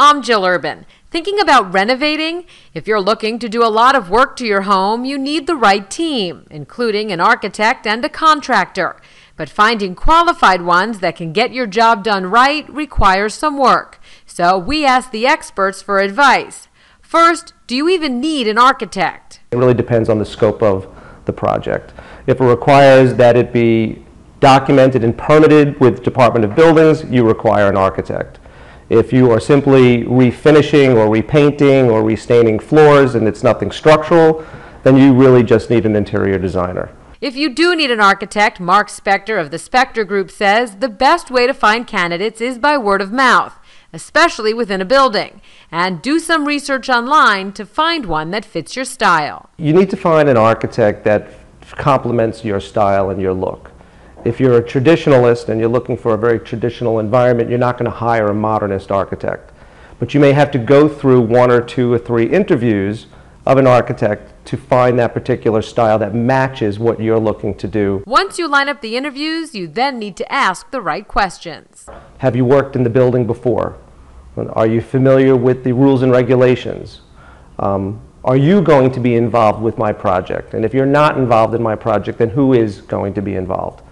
I'm Jill Urban. Thinking about renovating? If you're looking to do a lot of work to your home, you need the right team, including an architect and a contractor. But finding qualified ones that can get your job done right requires some work. So we asked the experts for advice. First, do you even need an architect? It really depends on the scope of the project. If it requires that it be documented and permitted with Department of Buildings, you require an architect. If you are simply refinishing or repainting or restaining floors and it's nothing structural, then you really just need an interior designer. If you do need an architect, Marc Spector of the Spector Group says the best way to find candidates is by word of mouth, especially within a building, and do some research online to find one that fits your style. You need to find an architect that complements your style and your look. If you're a traditionalist and you're looking for a very traditional environment, you're not going to hire a modernist architect. But you may have to go through 1 or 2 or 3 interviews of an architect to find that particular style that matches what you're looking to do. Once you line up the interviews, you then need to ask the right questions. Have you worked in the building before? Are you familiar with the rules and regulations? Are you going to be involved with my project? And if you're not involved in my project, then who is going to be involved?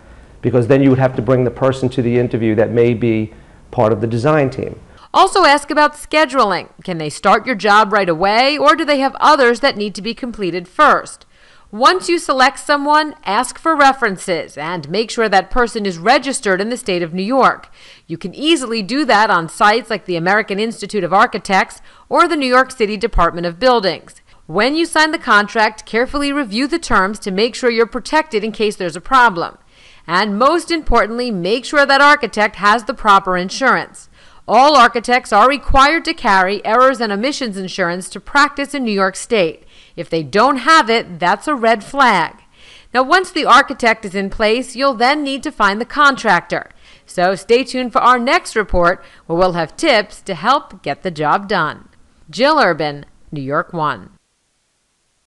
Because then you would have to bring the person to the interview that may be part of the design team. Also ask about scheduling. Can they start your job right away, or do they have others that need to be completed first? Once you select someone, ask for references and make sure that person is registered in the state of New York. You can easily do that on sites like the American Institute of Architects or the New York City Department of Buildings. When you sign the contract, carefully review the terms to make sure you're protected in case there's a problem. And most importantly, make sure that architect has the proper insurance. All architects are required to carry errors and omissions insurance to practice in New York State. If they don't have it, that's a red flag. Now, once the architect is in place, you'll then need to find the contractor. So stay tuned for our next report, where we'll have tips to help get the job done. Jill Urban, New York 1.